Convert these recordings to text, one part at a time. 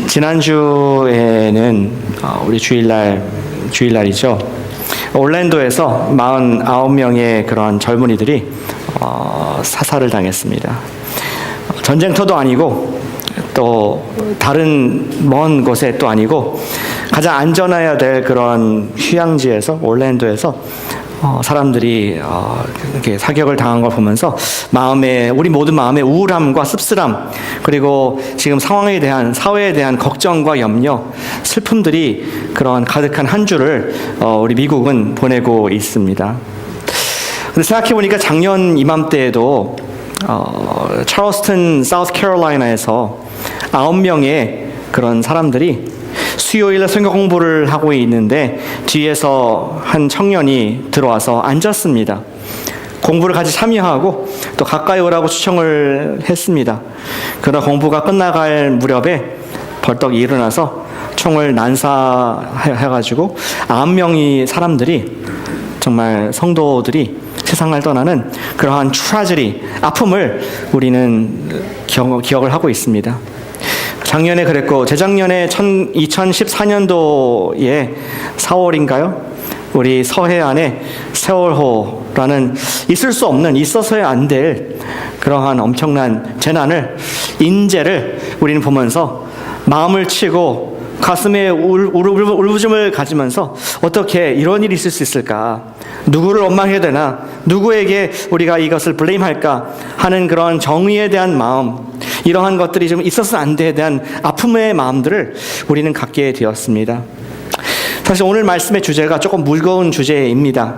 지난주에는 우리 주일날이죠. 올랜도에서 49명의 그런 젊은이들이 사살을 당했습니다. 전쟁터도 아니고 또 다른 먼 곳에 또 아니고 가장 안전해야 될 그런 휴양지에서, 올랜도에서 사람들이 이렇게 사격을 당한 걸 보면서 우리 모든 마음의 우울함과 씁쓸함, 그리고 지금 상황에 대한, 사회에 대한 걱정과 염려, 슬픔들이 그런 가득한 한 주를 우리 미국은 보내고 있습니다. 근데 생각해 보니까 작년 이맘때에도 찰러스턴, 사우스캐롤라이나에서 9명의 그런 사람들이 수요일에 성경 공부를 하고 있는데 뒤에서 한 청년이 들어와서 앉았습니다. 공부를 같이 참여하고 또 가까이 오라고 초청을 했습니다. 그러나 공부가 끝나갈 무렵에 벌떡 일어나서 총을 난사해가지고 9명의 사람들이, 정말 성도들이 세상을 떠나는 그러한 트라제디, 아픔을 우리는 기억을 하고 있습니다. 작년에 그랬고, 재작년에 2014년도에 4월인가요? 우리 서해안에 세월호라는 있을 수 없는, 있어서야 안 될 그러한 엄청난 재난을, 인재를 우리는 보면서 마음을 치고 가슴에 울부짖음을 가지면서 어떻게 이런 일이 있을 수 있을까? 누구를 원망해야 되나? 누구에게 우리가 이것을 블레임할까? 하는 그런 정의에 대한 마음, 이러한 것들이 좀 있어서는 안 돼에 대한 아픔의 마음들을 우리는 갖게 되었습니다. 사실 오늘 말씀의 주제가 조금 무거운 주제입니다.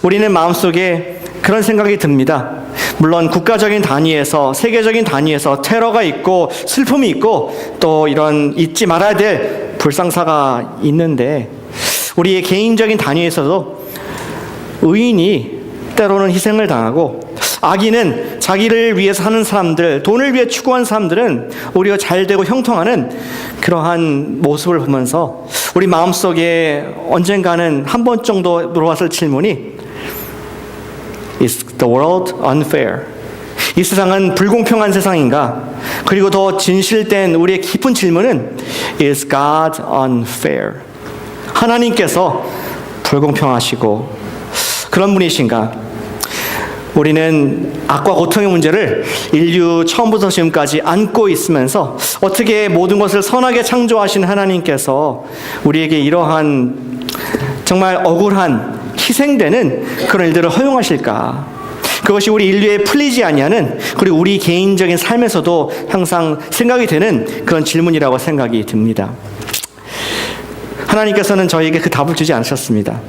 우리는 마음속에 그런 생각이 듭니다. 물론 국가적인 단위에서, 세계적인 단위에서 테러가 있고 슬픔이 있고 또 이런 잊지 말아야 될 불상사가 있는데, 우리의 개인적인 단위에서도 의인이 때로는 희생을 당하고, 악인은 자기를 위해서 하는 사람들, 돈을 위해 추구하는 사람들은 오히려 잘되고 형통하는 그러한 모습을 보면서 우리 마음속에 언젠가는 한 번 정도 들어왔을 질문이, Is the world unfair? 이 세상은 불공평한 세상인가? 그리고 더 진실된 우리의 깊은 질문은 Is God unfair? 하나님께서 불공평하시고 그런 분이신가? 우리는 악과 고통의 문제를 인류 처음부터 지금까지 안고 있으면서 어떻게 모든 것을 선하게 창조하신 하나님께서 우리에게 이러한 정말 억울한, 희생되는 그런 일들을 허용하실까? 그것이 우리 인류에 풀리지 아니하는, 그리고 우리 개인적인 삶에서도 항상 생각이 되는 그런 질문이라고 생각이 듭니다. 하나님께서는 저에게 그 답을 주지 않으셨습니다.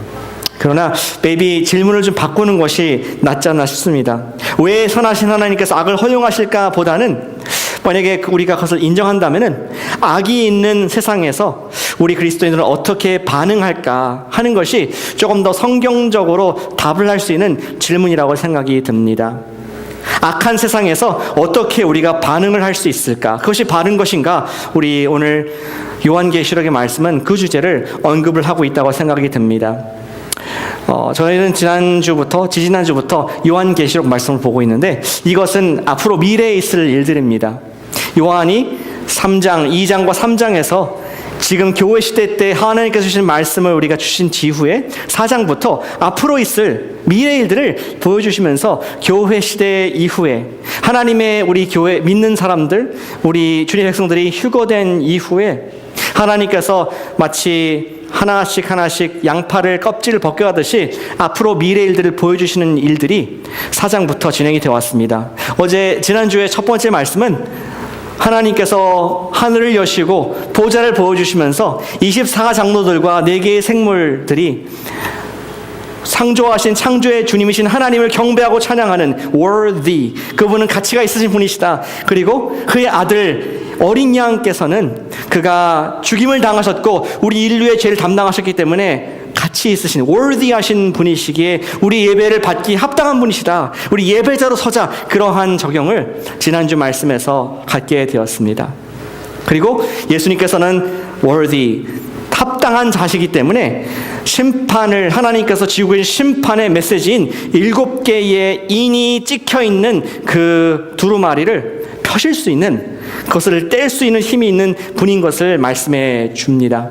그러나 maybe 질문을 좀 바꾸는 것이 낫지 않나 싶습니다. 왜 선하신 하나님께서 악을 허용하실까 보다는, 만약에 우리가 그것을 인정한다면은 악이 있는 세상에서 우리 그리스도인들은 어떻게 반응할까 하는 것이 조금 더 성경적으로 답을 할 수 있는 질문이라고 생각이 듭니다. 악한 세상에서 어떻게 우리가 반응을 할 수 있을까? 그것이 바른 것인가? 우리 오늘 요한계시록의 말씀은 그 주제를 언급을 하고 있다고 생각이 듭니다. 저희는 지지난주부터 요한계시록 말씀을 보고 있는데, 이것은 앞으로 미래에 있을 일들입니다. 요한이 3장, 2장과 3장에서 지금 교회 시대 때 하나님께서 주신 말씀을 우리가 주신 뒤후에 4장부터 앞으로 있을 미래 일들을 보여주시면서 교회 시대 이후에 하나님의 우리 교회 믿는 사람들, 우리 주님의 백성들이 휴거된 이후에 하나님께서 마치 하나씩 양파를 껍질을 벗겨가듯이 앞으로 미래 일들을 보여주시는 일들이 4장부터 진행이 되어 왔습니다. 지난주에 첫 번째 말씀은 하나님께서 하늘을 여시고 보좌를 보여주시면서 24장로들과 4개의 생물들이 창조하신 창조의 주님이신 하나님을 경배하고 찬양하는 worthy, 그분은 가치가 있으신 분이시다. 그리고 그의 아들 어린 양께서는 그가 죽임을 당하셨고 우리 인류의 죄를 담당하셨기 때문에 가치 있으신 worthy 하신 분이시기에 우리 예배를 받기 합당한 분이시다. 우리 예배자로 서자. 그러한 적용을 지난주 말씀에서 갖게 되었습니다. 그리고 예수님께서는 worthy, 합당한 자시기 때문에 심판을 하나님께서 지고 계신 심판의 메시지인 7개의 인이 찍혀있는 그 두루마리를 펴실 수 있는, 그것을 뗄 수 있는 힘이 있는 분인 것을 말씀해 줍니다.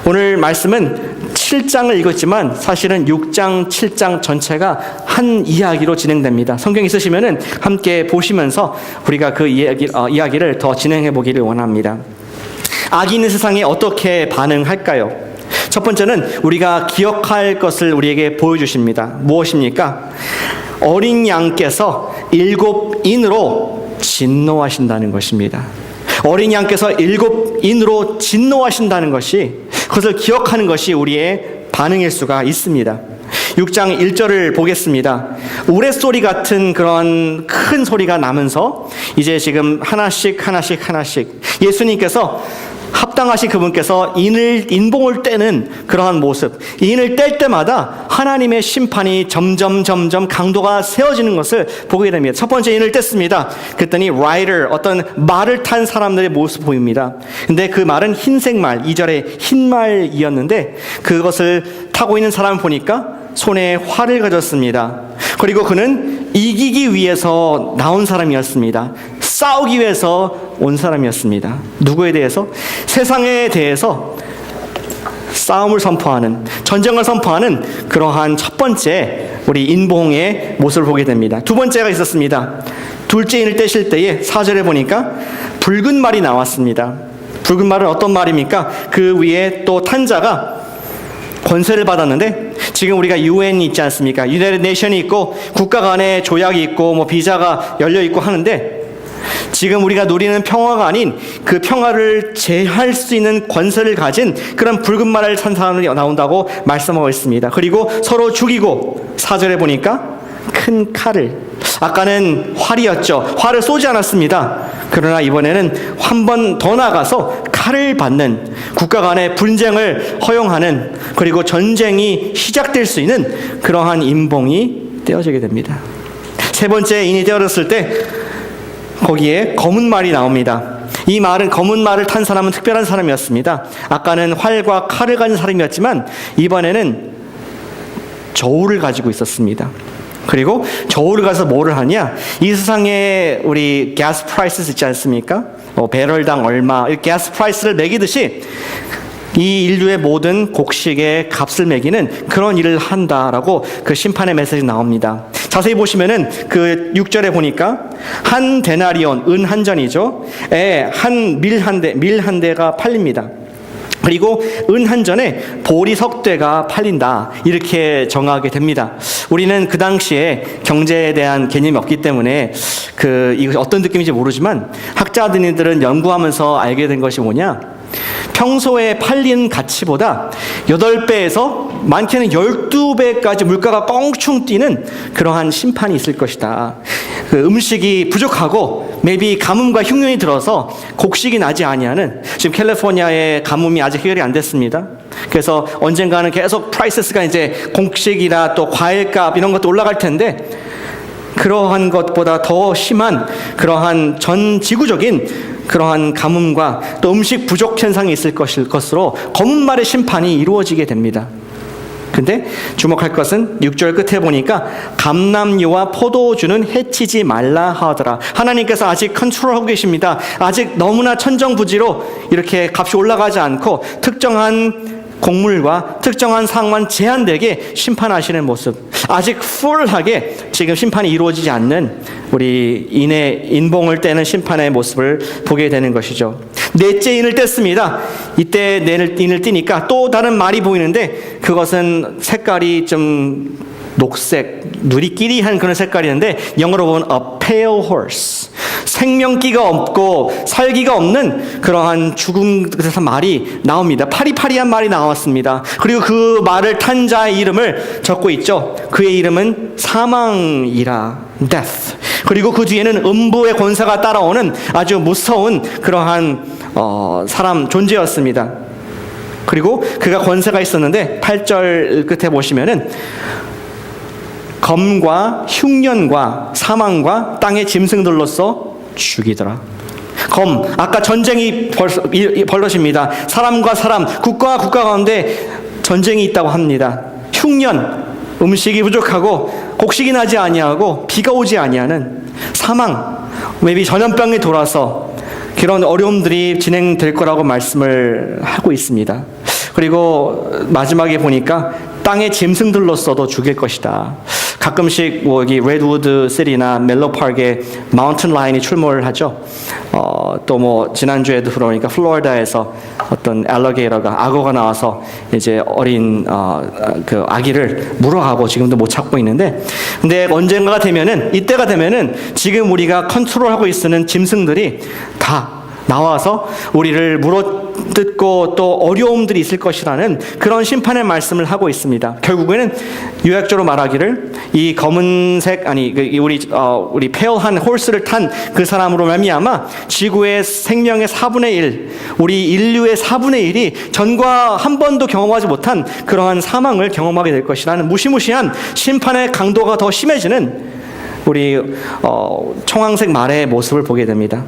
오늘 말씀은 7장을 읽었지만 사실은 6장, 7장 전체가 한 이야기로 진행됩니다. 성경 있으시면은 함께 보시면서 우리가 그 이야기를 더 진행해 보기를 원합니다. 악이 있는 세상에 어떻게 반응할까요? 첫 번째는 우리가 기억할 것을 우리에게 보여주십니다. 무엇입니까? 어린 양께서 7인으로 진노하신다는 것입니다. 어린 양께서 7인으로 진노하신다는 것이, 그것을 기억하는 것이 우리의 반응일 수가 있습니다. 6장 1절을 보겠습니다. 우레소리 같은 그런 큰 소리가 나면서 이제 지금 하나씩 예수님께서 합당하신 그분께서 인봉을 떼는 그러한 모습, 인을 뗄 때마다 하나님의 심판이 점점 강도가 세워지는 것을 보게 됩니다. 첫 번째 인을 뗐습니다. 그랬더니 라이더, 어떤 말을 탄 사람들의 모습 보입니다. 근데 그 말은 흰색 말, 2절에 흰 말이었는데 그것을 타고 있는 사람을 보니까 손에 활을 가졌습니다. 그리고 그는 이기기 위해서 나온 사람이었습니다. 싸우기 위해서 온 사람이었습니다. 누구에 대해서? 세상에 대해서 싸움을 선포하는, 전쟁을 선포하는 그러한 첫 번째 우리 인봉의 모습을 보게 됩니다. 두 번째가 있었습니다. 둘째 인을 떼실 때에 4절에 보니까 붉은 말이 나왔습니다. 붉은 말은 어떤 말입니까? 그 위에 또 탄 자가 권세를 받았는데, 지금 우리가 UN 있지 않습니까? 유나이티드 네이션이 있고 국가 간의 조약이 있고 뭐 비자가 열려 있고 하는데, 지금 우리가 누리는 평화가 아닌 그 평화를 제할 수 있는 권세를 가진 그런 붉은 말을 탄 사람이 나온다고 말씀하고 있습니다. 그리고 서로 죽이고, 4절에 보니까 큰 칼을, 아까는 활이었죠. 활을 쏘지 않았습니다. 그러나 이번에는 한 번 더 나가서 칼을 받는, 국가 간의 분쟁을 허용하는, 그리고 전쟁이 시작될 수 있는 그러한 인봉이 떼어지게 됩니다. 세 번째 인이 떼어졌을 때 거기에 검은 말이 나옵니다. 이 말은, 검은 말을 탄 사람은 특별한 사람이었습니다. 아까는 활과 칼을 가진 사람이었지만 이번에는 저울을 가지고 있었습니다. 그리고 저울을 가서 뭐를 하냐? 이 세상에 우리 가스 프라이스 있지 않습니까? 배럴당 얼마, 이 가스 프라이스를 매기듯이 이 인류의 모든 곡식의 값을 매기는 그런 일을 한다라고 그 심판의 메시지 나옵니다. 자세히 보시면은 그 6절에 보니까 한 데나리온, 은 한 전이죠. 한 밀 한 대가 팔립니다. 그리고 은 한 전에 보리 석 대가 팔린다, 이렇게 정하게 됩니다. 우리는 그 당시에 경제에 대한 개념이 없기 때문에 이거 어떤 느낌인지 모르지만 학자들은 연구하면서 알게 된 것이 뭐냐, 평소에 팔린 가치보다 8배에서 많게는 12배까지 물가가 껑충 뛰는 그러한 심판이 있을 것이다. 그 음식이 부족하고 maybe 가뭄과 흉년이 들어서 곡식이 나지 아니하는, 지금 캘리포니아의 가뭄이 아직 해결이 안 됐습니다. 그래서 언젠가는 계속 프라이스가 이제 곡식이나 또 과일값 이런 것도 올라갈 텐데, 그러한 것보다 더 심한 그러한 전 지구적인 그러한 가뭄과 또 음식 부족 현상이 있을 것으로 검은 말의 심판이 이루어지게 됩니다. 근데 주목할 것은 6절 끝에 보니까 감람류와 포도주는 해치지 말라 하더라. 하나님께서 아직 컨트롤하고 계십니다. 아직 너무나 천정부지로 이렇게 값이 올라가지 않고 특정한 곡물과 특정한 상황만 제한되게 심판하시는 모습, 아직 풀하게 지금 심판이 이루어지지 않는 우리 인봉을 떼는 심판의 모습을 보게 되는 것이죠. 넷째 인을 뗐습니다. 이때 인을 띄니까 또 다른 말이 보이는데, 그것은 색깔이 좀 녹색, 누리끼리한 그런 색깔이었는데, 영어로 보면 a pale horse, 생명기가 없고 살기가 없는 그러한 죽은 그래서 말이 나옵니다. 파리파리한 말이 나왔습니다. 그리고 그 말을 탄 자의 이름을 적고 있죠. 그의 이름은 사망이라, death. 그리고 그 뒤에는 음부의 권세가 따라오는 아주 무서운 그러한 사람 존재였습니다. 그리고 그가 권세가 있었는데 8절 끝에 보시면은 검과 흉년과 사망과 땅의 짐승들로서 죽이더라. 아까 전쟁이 벌어집니다. 사람과 사람, 국가와 국가 가운데 전쟁이 있다고 합니다. 흉년, 음식이 부족하고 곡식이 나지 아니하고 비가 오지 아니하는 사망, maybe 전염병이 돌아서 그런 어려움들이 진행될 거라고 말씀을 하고 있습니다. 그리고 마지막에 보니까 땅의 짐승들로서도 죽일 것이다. 가끔씩 여기 레드우드 시티나 멜로 파크에 마운틴 라인이 출몰을 하죠. 또 지난주에도 그러니까 플로리다에서 어떤 알리게이터가 악어가 나와서 이제 어린 그 아기를 물어가고 지금도 못 찾고 있는데, 근데 언젠가가 되면은, 이때가 되면은 지금 우리가 컨트롤하고 있는 짐승들이 다 나와서 우리를 물어뜯고 또 어려움들이 있을 것이라는 그런 심판의 말씀을 하고 있습니다. 결국에는 요약적으로 말하기를 이 검은색 우리 페어한 홀스를 탄 그 사람으로 말미암아 지구의 생명의 4분의 1, 우리 인류의 4분의 1이 전과 한 번도 경험하지 못한 그러한 사망을 경험하게 될 것이라는 무시무시한 심판의 강도가 더 심해지는 우리 청황색 말의 모습을 보게 됩니다.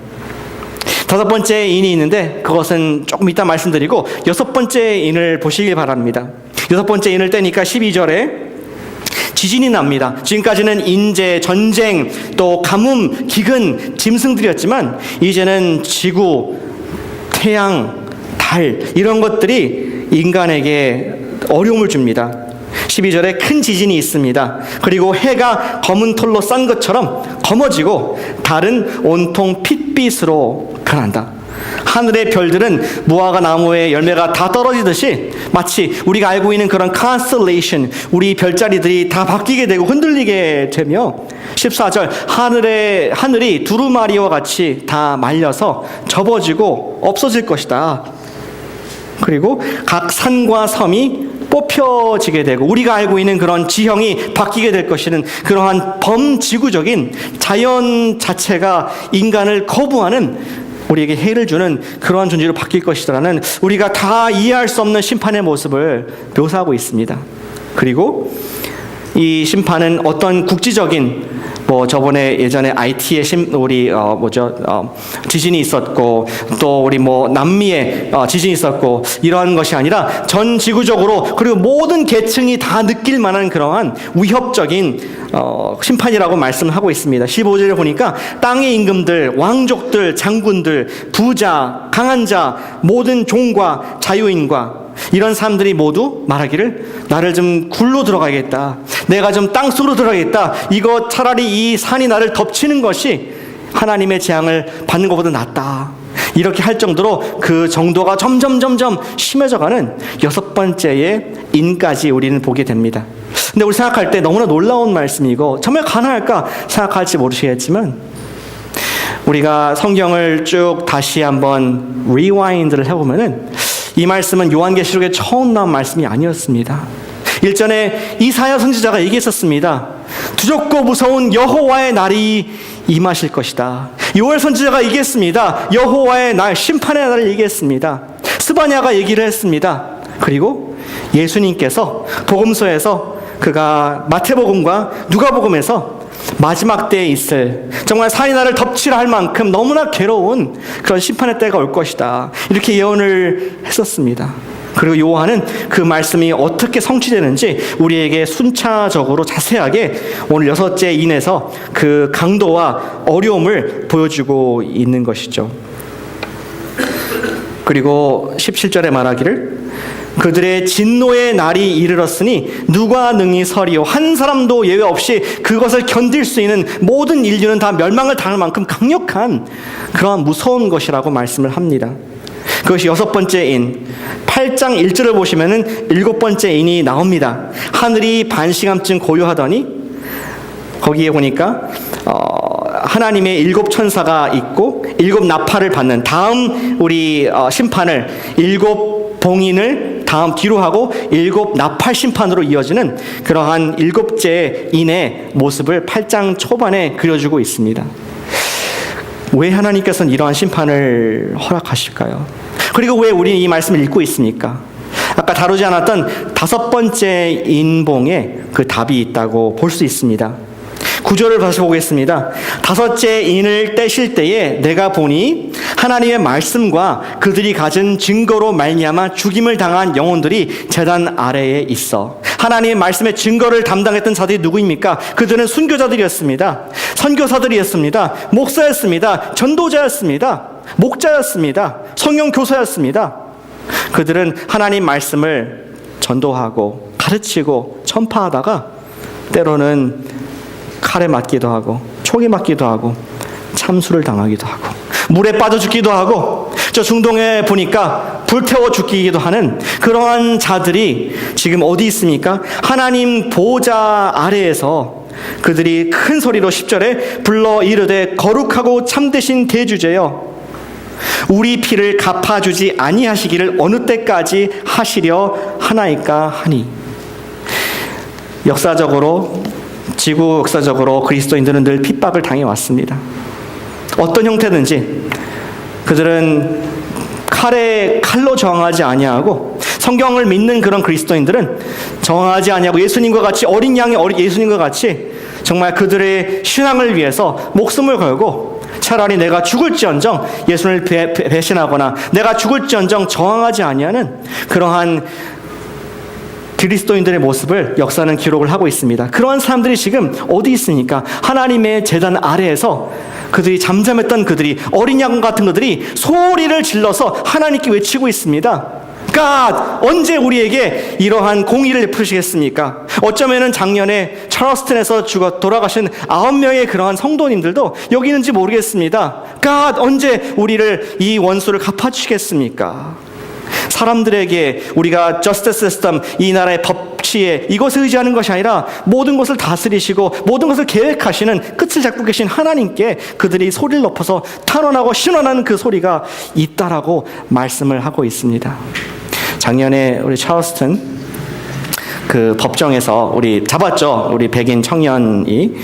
다섯 번째 인이 있는데 그것은 조금 이따 말씀드리고, 여섯 번째 인을 보시길 바랍니다. 여섯 번째 인을 떼니까 12절에 지진이 납니다. 지금까지는 인재, 전쟁, 또 가뭄, 기근, 짐승들이었지만 이제는 지구, 태양, 달 이런 것들이 인간에게 어려움을 줍니다. 12절에 큰 지진이 있습니다. 그리고 해가 검은 털로 싼 것처럼 검어지고 달은 온통 핏빛으로 변한다. 하늘의 별들은 무화과 나무의 열매가 다 떨어지듯이 마치 우리가 알고 있는 그런 constellation, 우리 별자리들이 다 바뀌게 되고 흔들리게 되며, 14절 하늘이 두루마리와 같이 다 말려서 접어지고 없어질 것이다. 그리고 각 산과 섬이 뽑혀지게 되고 우리가 알고 있는 그런 지형이 바뀌게 될 것이는 그러한 범지구적인 자연 자체가 인간을 거부하는, 우리에게 해를 주는 그러한 존재로 바뀔 것이라는 우리가 다 이해할 수 없는 심판의 모습을 묘사하고 있습니다. 그리고 이 심판은 어떤 국지적인, 저번에 예전에 IT에 지진이 있었고, 또 우리 남미에 지진이 있었고, 이러한 것이 아니라 전 지구적으로, 그리고 모든 계층이 다 느낄 만한 그러한 위협적인 심판이라고 말씀을 하고 있습니다. 15절에 보니까 땅의 임금들, 왕족들, 장군들, 부자, 강한 자, 모든 종과 자유인과 이런 사람들이 모두 말하기를, 나를 좀 굴로 들어가야겠다, 내가 좀 땅속으로 들어가야겠다, 이거 차라리 이 산이 나를 덮치는 것이 하나님의 재앙을 받는 것보다 낫다, 이렇게 할 정도로 그 정도가 점점 심해져가는 여섯 번째의 인까지 우리는 보게 됩니다. 근데 우리 생각할 때 너무나 놀라운 말씀이고 정말 가능할까 생각할지 모르시겠지만, 우리가 성경을 쭉 다시 한번 리와인드를 해보면은 이 말씀은 요한계시록에 처음 나온 말씀이 아니었습니다. 일전에 이사야 선지자가 얘기했었습니다. 두렵고 무서운 여호와의 날이 임하실 것이다. 요엘 선지자가 얘기했습니다. 여호와의 날, 심판의 날을 얘기했습니다. 스바냐가 얘기를 했습니다. 그리고 예수님께서 복음서에서 그가 마태복음과 누가복음에서 마지막 때에 있을 정말 산이 나를 덮치라 할 만큼 너무나 괴로운 그런 심판의 때가 올 것이다, 이렇게 예언을 했었습니다. 그리고 요한은 그 말씀이 어떻게 성취되는지 우리에게 순차적으로 자세하게 오늘 여섯째 인에서 그 강도와 어려움을 보여주고 있는 것이죠. 그리고 17절에 말하기를, 그들의 진노의 날이 이르렀으니 누가 능히 서리요, 한 사람도 예외 없이 그것을 견딜 수 있는 모든 인류는 다 멸망을 당할 만큼 강력한 그러한 무서운 것이라고 말씀을 합니다. 그것이 여섯 번째 인, 8장 1절을 보시면은 일곱 번째 인이 나옵니다. 하늘이 반시간쯤 고요하더니 거기에 보니까 하나님의 일곱 천사가 있고 일곱 나팔을 받는, 다음 우리 심판을 일곱 봉인을 다음 뒤로 하고 일곱 나팔 심판으로 이어지는 그러한 일곱째 인의 모습을 8장 초반에 그려주고 있습니다. 왜 하나님께서는 이러한 심판을 허락하실까요? 그리고 왜 우리는 이 말씀을 읽고 있습니까? 아까 다루지 않았던 다섯 번째 인봉에 그 답이 있다고 볼 수 있습니다. 9절을 다시 보겠습니다. 다섯째 인을 떼실 때에 내가 보니 하나님의 말씀과 그들이 가진 증거로 말미암아 죽임을 당한 영혼들이 제단 아래에 있어. 하나님의 말씀의 증거를 담당했던 자들이 누구입니까? 그들은 순교자들이었습니다. 선교사들이었습니다. 목사였습니다. 전도자였습니다. 목자였습니다. 성경 교사였습니다. 그들은 하나님 말씀을 전도하고 가르치고 전파하다가 때로는 칼에 맞기도 하고 총에 맞기도 하고 참수를 당하기도 하고 물에 빠져 죽기도 하고 저 중동에 보니까 불태워 죽기도 하는 그러한 자들이 지금 어디 있습니까? 하나님 보좌 아래에서 그들이 큰 소리로 10절에 불러 이르되 거룩하고 참되신 대주제여 우리 피를 갚아주지 아니하시기를 어느 때까지 하시려 하나이까 하니. 지구 역사적으로 그리스도인들은 늘 핍박을 당해왔습니다. 어떤 형태든지 그들은 칼로 저항하지 아니하고 성경을 믿는 그런 그리스도인들은 저항하지 아니하고 예수님과 같이 어린 양의 예수님과 같이 정말 그들의 신앙을 위해서 목숨을 걸고 차라리 내가 죽을지언정 예수님을 배신하거나 내가 죽을지언정 저항하지 아니하는 그러한 그리스도인들의 모습을 역사는 기록을 하고 있습니다. 그러한 사람들이 지금 어디 있습니까? 하나님의 제단 아래에서 그들이 잠잠했던 그들이 어린 양 같은 그들이 소리를 질러서 하나님께 외치고 있습니다. God, 언제 우리에게 이러한 공의를 베푸시겠습니까? 어쩌면은 작년에 찰스턴에서 돌아가신 9명의 그러한 성도님들도 여기 있는지 모르겠습니다. God, 언제 우리를 이 원수를 갚아주시겠습니까? 사람들에게 우리가 justice system, 이 나라의 법치에 이것에 의지하는 것이 아니라 모든 것을 다스리시고 모든 것을 계획하시는 끝을 잡고 계신 하나님께 그들이 소리를 높여서 탄원하고 신원하는 그 소리가 있다라고 말씀을 하고 있습니다. 작년에 우리 찰스턴 그 법정에서 우리 잡았죠. 우리 백인 청년이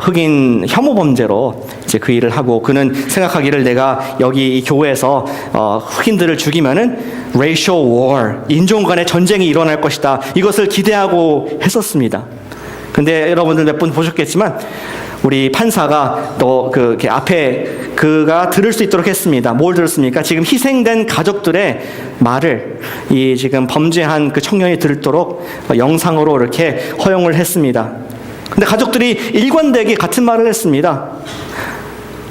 흑인 혐오 범죄로 이제 그 일을 하고 그는 생각하기를 내가 여기 이 교회에서 흑인들을 죽이면은 racial war, 인종 간의 전쟁이 일어날 것이다. 이것을 기대하고 했었습니다. 근데 여러분들 몇 분 보셨겠지만 우리 판사가 또 그 앞에 그가 들을 수 있도록 했습니다. 뭘 들었습니까? 지금 희생된 가족들의 말을 이 지금 범죄한 그 청년이 들도록 영상으로 이렇게 허용을 했습니다. 근데 가족들이 일관되게 같은 말을 했습니다.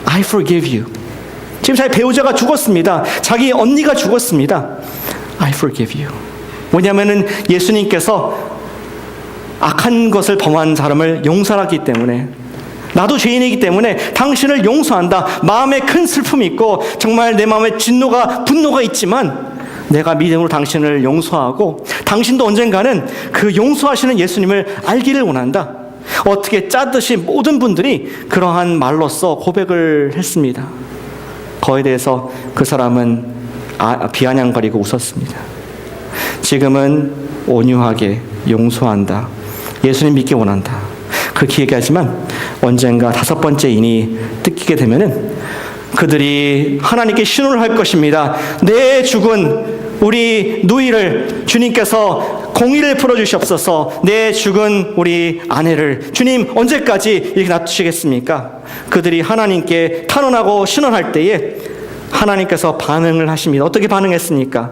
I forgive you. 지금 자기 배우자가 죽었습니다. 자기 언니가 죽었습니다. I forgive you. 왜냐하면은 예수님께서 악한 것을 범한 사람을 용서하기 때문에 나도 죄인이기 때문에 당신을 용서한다. 마음에 큰 슬픔이 있고 정말 내 마음에 분노가 있지만 내가 믿음으로 당신을 용서하고 당신도 언젠가는 그 용서하시는 예수님을 알기를 원한다. 어떻게 짜듯이 모든 분들이 그러한 말로써 고백을 했습니다. 그거에 대해서 그 사람은 비아냥거리고 웃었습니다. 지금은 온유하게 용서한다. 예수님 믿기 원한다. 그렇게 얘기하지만 언젠가 5번째 인이 뜯기게 되면은 그들이 하나님께 신호를 할 것입니다. 내 죽은 우리 누이를 주님께서 공의를 풀어주시옵소서. 내 죽은 우리 아내를 주님 언제까지 이렇게 놔두시겠습니까? 그들이 하나님께 탄원하고 신원할 때에 하나님께서 반응을 하십니다. 어떻게 반응했습니까?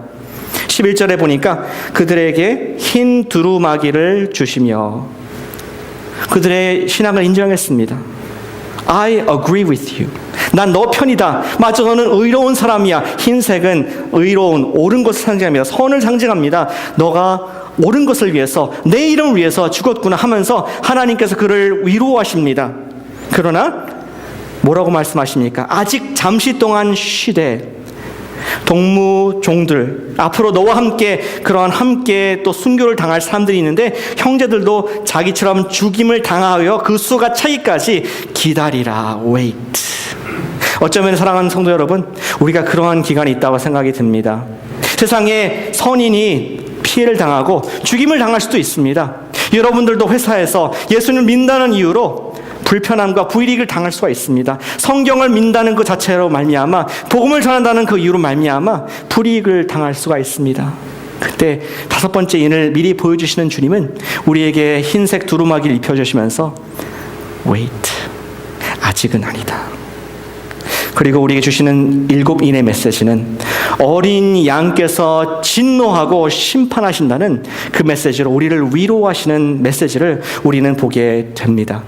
11절에 보니까 그들에게 흰 두루마기를 주시며 그들의 신앙을 인정했습니다. I agree with you. 난 너 편이다. 맞아, 너는 의로운 사람이야. 흰색은 의로운, 옳은 것을 상징합니다. 선을 상징합니다. 너가 옳은 것을 위해서, 내 이름을 위해서 죽었구나 하면서 하나님께서 그를 위로하십니다. 그러나 뭐라고 말씀하십니까? 아직 잠시 동안 쉬되 동무종들, 앞으로 너와 함께 그러한 함께 또 순교를 당할 사람들이 있는데 형제들도 자기처럼 죽임을 당하여 그 수가 차기까지 기다리라. wait. 어쩌면 사랑하는 성도 여러분, 우리가 그러한 기간이 있다고 생각이 듭니다. 세상에 선인이 피해를 당하고 죽임을 당할 수도 있습니다. 여러분들도 회사에서 예수님을 믿는다는 이유로 불편함과 불이익을 당할 수가 있습니다. 성경을 믿는다는 그 자체로 말미암아, 복음을 전한다는 그 이유로 말미암아 불이익을 당할 수가 있습니다. 그때 5번째 인을 미리 보여주시는 주님은 우리에게 흰색 두루마기를 입혀주시면서 wait, 아직은 아니다. 그리고 우리에게 주시는 7인의 메시지는 어린 양께서 진노하고 심판하신다는 그 메시지로 우리를 위로하시는 메시지를 우리는 보게 됩니다.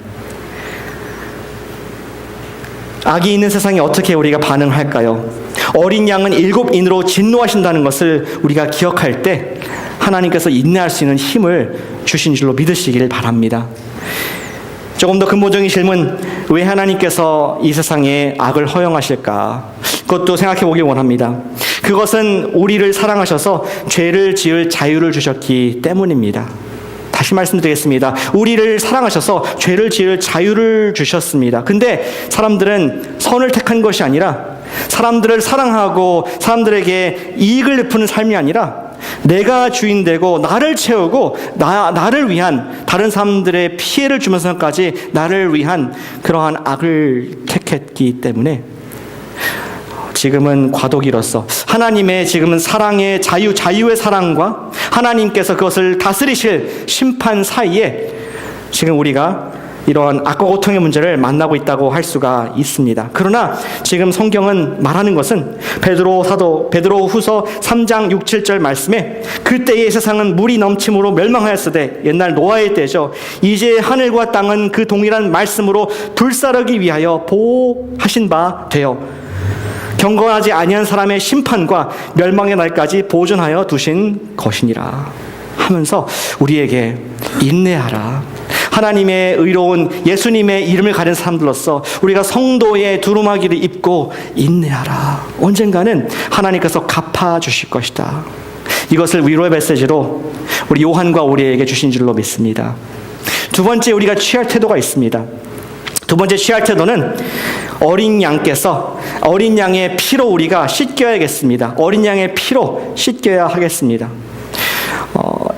악이 있는 세상에 어떻게 우리가 반응할까요? 어린 양은 7인으로 진노하신다는 것을 우리가 기억할 때 하나님께서 인내할 수 있는 힘을 주신 줄로 믿으시길 바랍니다. 조금 더 근본적인 질문, 왜 하나님께서 이 세상에 악을 허용하실까? 그것도 생각해 보길 원합니다. 그것은 우리를 사랑하셔서 죄를 지을 자유를 주셨기 때문입니다. 다시 말씀드리겠습니다. 우리를 사랑하셔서 죄를 지을 자유를 주셨습니다. 근데 사람들은 선을 택한 것이 아니라 사람들을 사랑하고 사람들에게 이익을 베푸는 삶이 아니라 내가 주인 되고 나를 채우고 나를 위한, 다른 사람들의 피해를 주면서까지 나를 위한 그러한 악을 택했기 때문에 지금은 과도기로서 하나님의 지금은 사랑의 자유의 사랑과 하나님께서 그것을 다스리실 심판 사이에 지금 우리가 이러한 악과 고통의 문제를 만나고 있다고 할 수가 있습니다. 그러나 지금 성경은 말하는 것은 베드로후서 3장 6, 7절 말씀에 그때의 세상은 물이 넘침으로 멸망하였으되, 옛날 노아의 때죠. 이제 하늘과 땅은 그 동일한 말씀으로 불사르기 위하여 보호하신 바 되어 경건하지 아니한 사람의 심판과 멸망의 날까지 보존하여 두신 것이니라 하면서 우리에게 인내하라. 하나님의 의로운 예수님의 이름을 가진 사람들로서 우리가 성도의 두루마기를 입고 인내하라. 언젠가는 하나님께서 갚아주실 것이다. 이것을 위로의 메시지로 우리 요한과 우리에게 주신 줄로 믿습니다. 두 번째 우리가 취할 태도가 있습니다. 두 번째 취할 태도는 어린 양의 피로 우리가 씻겨야겠습니다. 어린 양의 피로 씻겨야 하겠습니다.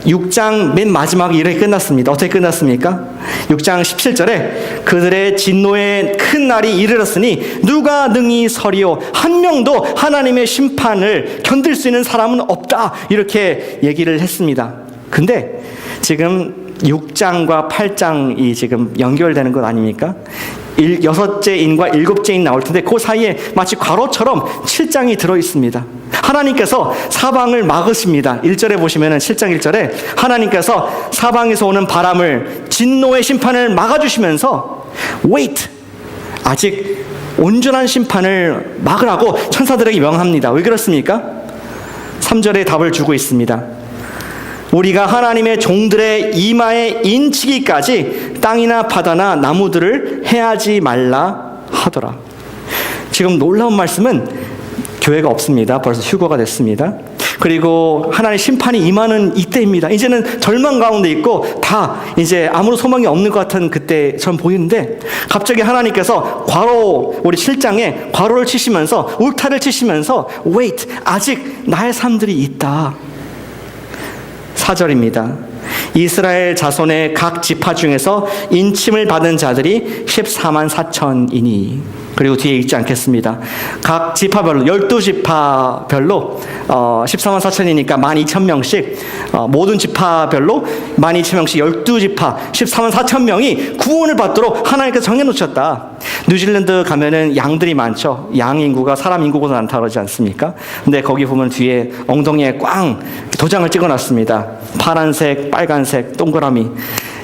6장 맨 마지막에 이렇게 끝났습니다. 어떻게 끝났습니까? 6장 17절에 그들의 진노의 큰 날이 이르렀으니 누가 능히 서리요, 한 명도 하나님의 심판을 견딜 수 있는 사람은 없다, 이렇게 얘기를 했습니다. 근데 지금 6장과 8장이 지금 연결되는 것 아닙니까? 6째 인과 7째 인 나올 텐데 그 사이에 마치 괄호처럼 7장이 들어있습니다. 하나님께서 사방을 막으십니다. 1절에 보시면 7장 1절에 하나님께서 사방에서 오는 바람을, 진노의 심판을 막아주시면서 wait, 아직 온전한 심판을 막으라고 천사들에게 명합니다. 왜 그렇습니까? 3절에 답을 주고 있습니다. 우리가 하나님의 종들의 이마에 인치기까지 땅이나 바다나 나무들을 해하지 말라 하더라. 지금 놀라운 말씀은 교회가 없습니다. 벌써 휴거가 됐습니다. 그리고 하나님의 심판이 임하는 이때입니다. 이제는 절망 가운데 있고 다 이제 아무런 소망이 없는 것 같은 그때처럼 보이는데 갑자기 하나님께서 우리 7장에 괄호를 치시면서, 울타를 치시면서 wait, 아직 나의 사람들이 있다. 4절입니다. 이스라엘 자손의 각 지파 중에서 인침을 받은 자들이 14만 4천이니. 그리고 뒤에 읽지 않겠습니다. 각 지파별로 12지파별로 14만 4천이니까 12,000명씩, 모든 지파별로 12,000명씩 12지파 14만 4천 명이 구원을 받도록 하나님께서 정해놓으셨다. 뉴질랜드 가면은 양들이 많죠. 양 인구가 사람 인구보다 많다고 그러지 않습니까? 근데 거기 보면 뒤에 엉덩이에 꽝 도장을 찍어놨습니다. 파란색, 빨간색, 동그라미.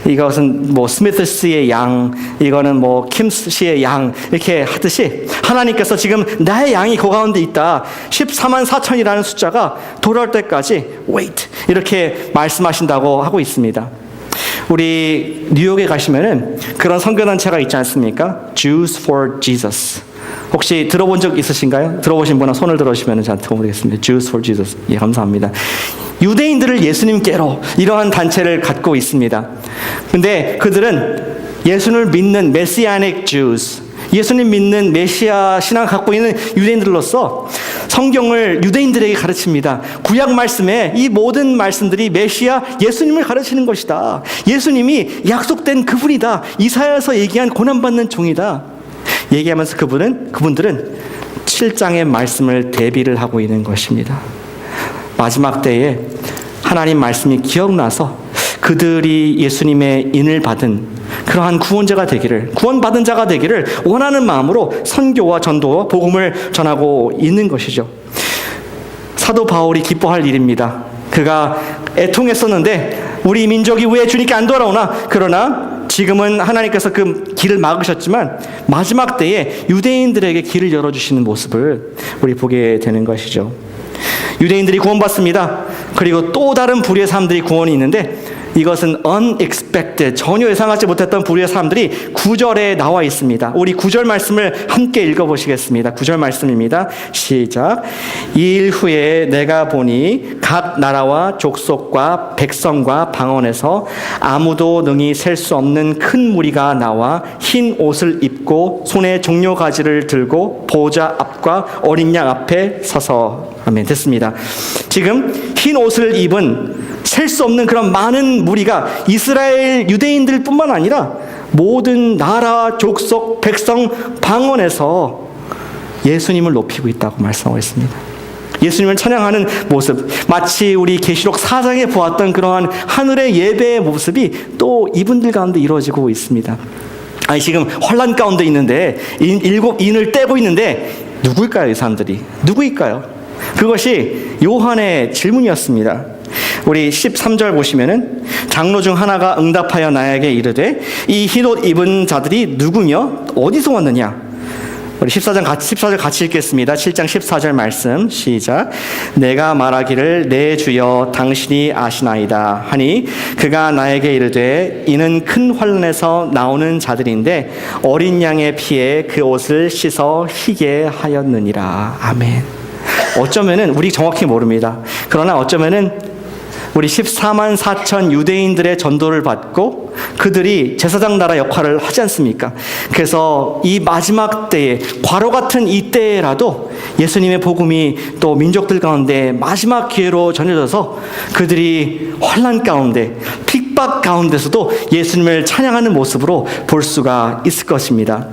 이것은 뭐 스미스의 양, 이거는 뭐 킴스의 양, 이렇게 하듯이 하나님께서 지금 나의 양이 그 가운데 있다. 14만 4천이라는 숫자가 돌아올 때까지 wait, 이렇게 말씀하신다고 하고 있습니다. 우리 뉴욕에 가시면은 그런 선교단체가 있지 않습니까? Jews for Jesus. 혹시 들어본 적 있으신가요? 들어보신 분은 손을 들어주시면 저한테 보겠습니다. Jews for Jesus. 예, 감사합니다. 유대인들을 예수님께로, 이러한 단체를 갖고 있습니다. 근데 그들은 예수를 믿는 메시아닉 Jews, 예수님 믿는 메시아 신앙을 갖고 있는 유대인들로서 성경을 유대인들에게 가르칩니다. 구약 말씀에 이 모든 말씀들이 메시아 예수님을 가르치는 것이다. 예수님이 약속된 그분이다. 이사야에서 얘기한 고난받는 종이다. 얘기하면서 그분들은 7장의 말씀을 대비를 하고 있는 것입니다. 마지막 때에 하나님 말씀이 기억나서 그들이 예수님의 인을 받은 그러한 구원자가 되기를, 구원받은 자가 되기를 원하는 마음으로 선교와 전도와 복음을 전하고 있는 것이죠. 사도 바울이 기뻐할 일입니다. 그가 애통했었는데 우리 민족이 왜 주님께 안 돌아오나? 그러나 지금은 하나님께서 그 길을 막으셨지만 마지막 때에 유대인들에게 길을 열어주시는 모습을 우리 보게 되는 것이죠. 유대인들이 구원받습니다. 그리고 또 다른 부류의 사람들이 구원이 있는데 이것은 unexpected, 전혀 예상하지 못했던 부류의 사람들이 9절에 나와 있습니다. 우리 9절 말씀을 함께 읽어보시겠습니다. 9절 말씀입니다. 시작. 이 일 후에 내가 보니 각 나라와 족속과 백성과 방언에서 아무도 능히 셀 수 없는 큰 무리가 나와 흰 옷을 입고 손에 종려가지를 들고 보호자 앞과 어린 양 앞에 서서. 아멘. 됐습니다. 지금 흰 옷을 입은 셀 수 없는 그런 많은 무리가 이스라엘 유대인들 뿐만 아니라 모든 나라, 족속, 백성, 방언에서 예수님을 높이고 있다고 말씀하고 있습니다. 예수님을 찬양하는 모습, 마치 우리 계시록 4장에 보았던 그러한 하늘의 예배의 모습이 또 이분들 가운데 이루어지고 있습니다. 아니, 지금 혼란 가운데 있는데 일곱 인을 떼고 있는데 누구일까요? 이 사람들이 누구일까요? 그것이 요한의 질문이었습니다. 우리 13절 보시면은 장로 중 하나가 응답하여 나에게 이르되 이 흰옷 입은 자들이 누구며 어디서 왔느냐? 우리 14절 같이 읽겠습니다. 7장 14절 말씀 시작. 내가 말하기를 내 주여 당신이 아시나이다 하니 그가 나에게 이르되 이는 큰 환난에서 나오는 자들인데 어린 양의 피에 그 옷을 씻어 희게 하였느니라. 아멘. 어쩌면은 우리 정확히 모릅니다. 그러나 어쩌면은 우리 14만 4천 유대인들의 전도를 받고 그들이 제사장 나라 역할을 하지 않습니까? 그래서 이 마지막 때에, 과로 같은 이 때라도 예수님의 복음이 또 민족들 가운데 마지막 기회로 전해져서 그들이 환난 가운데, 핍박 가운데서도 예수님을 찬양하는 모습으로 볼 수가 있을 것입니다.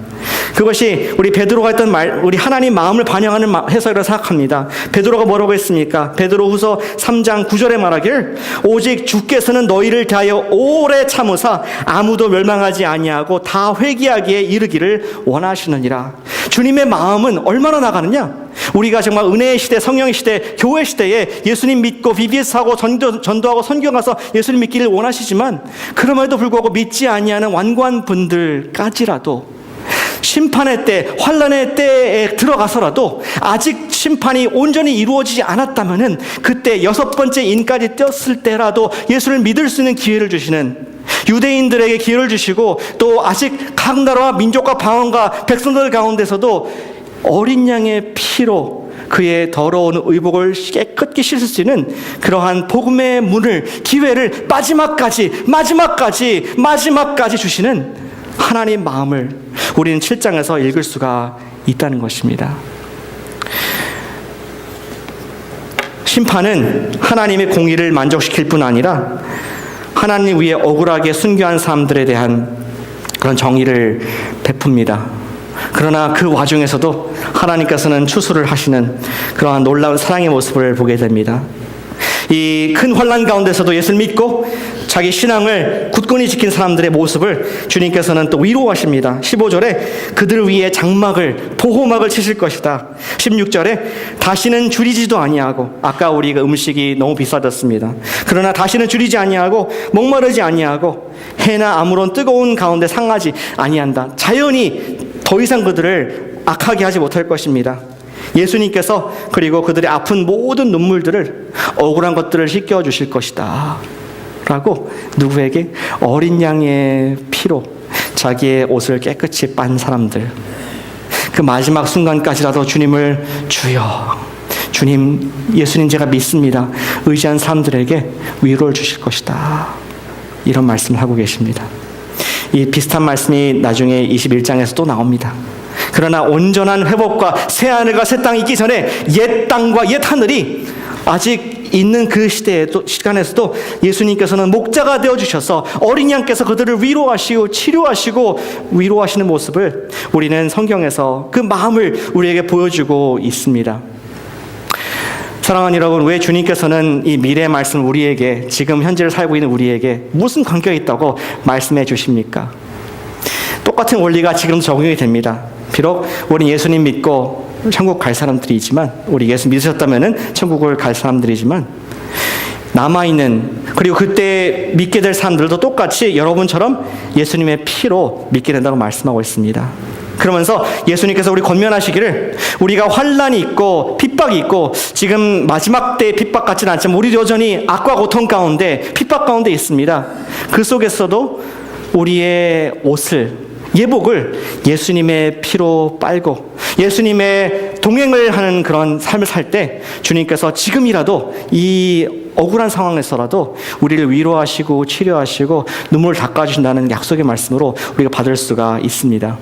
그것이 우리 베드로가 했던 말, 우리 하나님 마음을 반영하는 해석이라고 생각합니다. 베드로가 뭐라고 했습니까? 베드로후서 3장 9절에 말하길 오직 주께서는 너희를 대하여 오래 참으사 아무도 멸망하지 아니하고 다 회개하기에 이르기를 원하시느니라. 주님의 마음은 얼마나 나가느냐? 우리가 정말 은혜의 시대, 성령의 시대, 교회 시대에 예수님 믿고 BBS하고 전도하고 선교 가서 예수님 믿기를 원하시지만 그럼에도 불구하고 믿지 아니하는 완고한 분들까지라도 심판의 때, 환난의 때에 들어가서라도 아직 심판이 온전히 이루어지지 않았다면은 그때 6번째 인까지 떴을 때라도 예수를 믿을 수 있는 기회를 주시는, 유대인들에게 기회를 주시고 또 아직 각 나라와 민족과 방언과 백성들 가운데서도 어린 양의 피로 그의 더러운 의복을 깨끗이 씻을 수 있는 그러한 복음의 문을, 기회를 마지막까지 주시는 하나님 마음을 우리는 7장에서 읽을 수가 있다는 것입니다. 심판은 하나님의 공의를 만족시킬 뿐 아니라 하나님 위에 억울하게 순교한 사람들에 대한 그런 정의를 베풉니다. 그러나 그 와중에서도 하나님께서는 추수를 하시는 그러한 놀라운 사랑의 모습을 보게 됩니다. 이 큰 환난 가운데서도 예수를 믿고 자기 신앙을 굳건히 지킨 사람들의 모습을 주님께서는 또 위로하십니다. 15절에 그들 위에 장막을, 보호막을 치실 것이다. 16절에 다시는 줄이지도 아니하고, 아까 우리가 음식이 너무 비싸졌습니다. 그러나 다시는 줄이지 아니하고 목마르지 아니하고 해나 아무런 뜨거운 가운데 상하지 아니한다. 자연이 더 이상 그들을 악하게 하지 못할 것입니다. 예수님께서 그리고 그들의 아픈 모든 눈물들을, 억울한 것들을 씻겨 주실 것이다 라고 누구에게? 어린 양의 피로 자기의 옷을 깨끗이 빤 사람들, 그 마지막 순간까지라도 주님을 주여, 주님, 예수님 제가 믿습니다 의지한 사람들에게 위로를 주실 것이다, 이런 말씀을 하고 계십니다. 이 비슷한 말씀이 나중에 21장에서 또 나옵니다. 그러나 온전한 회복과 새 하늘과 새 땅이 있기 전에 옛 땅과 옛 하늘이 아직 있는 그 시간에서도 예수님께서는 목자가 되어주셔서 어린 양께서 그들을 위로하시고 치료하시고 위로하시는 모습을 우리는 성경에서 그 마음을 우리에게 보여주고 있습니다. 사랑하는 여러분, 왜 주님께서는 이 미래의 말씀을 우리에게, 지금 현재를 살고 있는 우리에게 무슨 관계가 있다고 말씀해 주십니까? 똑같은 원리가 지금 적용이 됩니다. 비록 우리 예수님 믿고 천국 갈 사람들이지만, 우리 예수 믿으셨다면은 천국을 갈 사람들이지만, 남아있는, 그리고 그때 믿게 될 사람들도 똑같이 여러분처럼 예수님의 피로 믿게 된다고 말씀하고 있습니다. 그러면서 예수님께서 우리 권면하시기를, 우리가 환난이 있고 핍박이 있고, 지금 마지막 때의 핍박 같지는 않지만 우리 여전히 악과 고통 가운데, 핍박 가운데 있습니다. 그 속에서도 우리의 옷을, 예복을 예수님의 피로 빨고 예수님의 동행을 하는 그런 삶을 살 때, 주님께서 지금이라도 이 억울한 상황에서라도 우리를 위로하시고 치료하시고 눈물을 닦아주신다는 약속의 말씀으로 우리가 받을 수가 있습니다.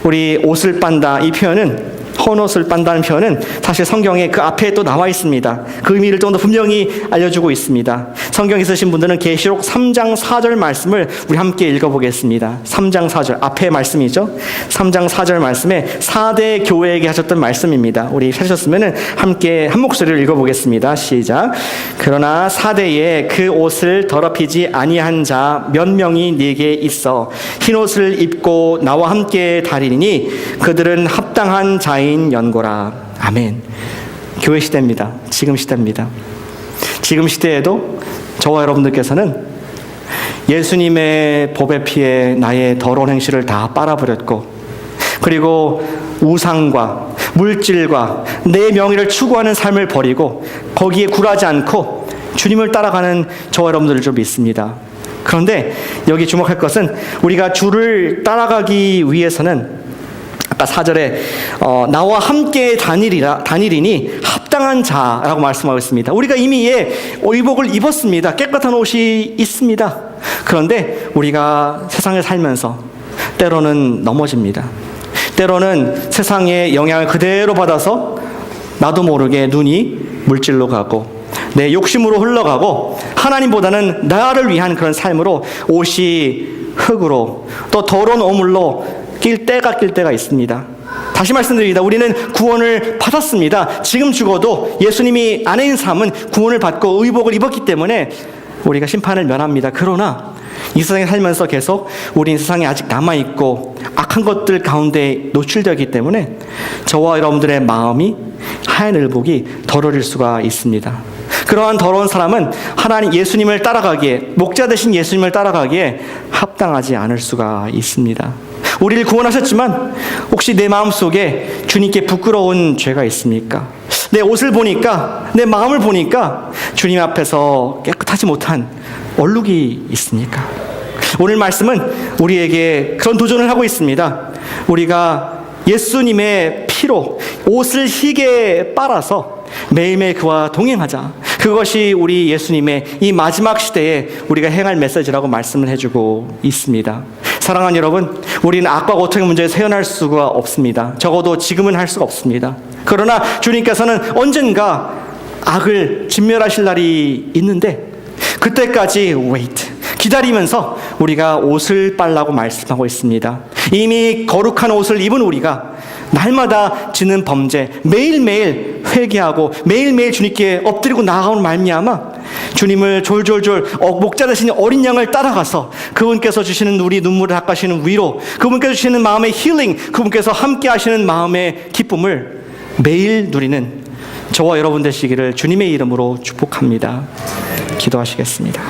우리 옷을 빤다, 이 표현은, 헌옷을 빤다는 표현은 사실 성경에 그 앞에 또 나와 있습니다. 그 의미를 좀 더 분명히 알려주고 있습니다. 성경 있으신 분들은 계시록 3장 4절 말씀을 우리 함께 읽어보겠습니다. 3장 4절, 앞에 말씀이죠. 3장 4절 말씀에 4대 교회에게 하셨던 말씀입니다. 우리 찾으셨으면 함께 한 목소리를 읽어보겠습니다. 시작. 그러나 4대에 그 옷을 더럽히지 아니한 자 몇 명이 네게 있어 흰옷을 입고 나와 함께 다니니 그들은 합당한 자인 연고라. 아멘. 교회 시대입니다. 지금 시대입니다. 지금 시대에도 저와 여러분들께서는 예수님의 보배 피에 나의 더러운 행실을 다 빨아버렸고, 그리고 우상과 물질과 내 명예를 추구하는 삶을 버리고 거기에 굴하지 않고 주님을 따라가는 저와 여러분들을 좀 믿습니다. 그런데 여기 주목할 것은, 우리가 주를 따라가기 위해서는 아까 4절에 나와 함께 다니리니 합당한 자라고 말씀하고 있습니다. 우리가 이미 의복을 입었습니다. 깨끗한 옷이 있습니다. 그런데 우리가 세상을 살면서 때로는 넘어집니다. 때로는 세상의 영향을 그대로 받아서 나도 모르게 눈이 물질로 가고 내 욕심으로 흘러가고, 하나님보다는 나를 위한 그런 삶으로 옷이 흙으로 또 더러운 오물로 낄 때가 있습니다. 다시 말씀드립니다. 우리는 구원을 받았습니다. 지금 죽어도 예수님이 안에 있는 삶은 구원을 받고 의복을 입었기 때문에 우리가 심판을 면합니다. 그러나 이 세상에 살면서 계속 우리는 세상에 아직 남아있고 악한 것들 가운데 노출되기 때문에 저와 여러분들의 마음이, 하얀 의복이 더러워질 수가 있습니다. 그러한 더러운 사람은 하나님 예수님을 따라가기에, 목자 되신 예수님을 따라가기에 합당하지 않을 수가 있습니다. 우리를 구원하셨지만 혹시 내 마음속에 주님께 부끄러운 죄가 있습니까? 내 옷을 보니까, 내 마음을 보니까 주님 앞에서 깨끗하지 못한 얼룩이 있습니까? 오늘 말씀은 우리에게 그런 도전을 하고 있습니다. 우리가 예수님의 피로 옷을 희게 빨아서 매일매일 그와 동행하자. 그것이 우리 예수님의 이 마지막 시대에 우리가 행할 메시지라고 말씀을 해주고 있습니다. 사랑하는 여러분, 우리는 악과 고통의 문제에서 헤어날 수가 없습니다. 적어도 지금은 할 수가 없습니다. 그러나 주님께서는 언젠가 악을 진멸하실 날이 있는데, 그때까지 wait, 기다리면서 우리가 옷을 빨라고 말씀하고 있습니다. 이미 거룩한 옷을 입은 우리가 날마다 지는 범죄, 매일매일 회개하고 매일매일 주님께 엎드리고 나아가는 말미암아 주님을 졸졸졸 목자 되신 어린 양을 따라가서 그분께서 주시는 우리 눈물을 닦아주시는 위로, 그분께서 주시는 마음의 힐링, 그분께서 함께 하시는 마음의 기쁨을 매일 누리는 저와 여러분 되시기를 주님의 이름으로 축복합니다. 기도하시겠습니다.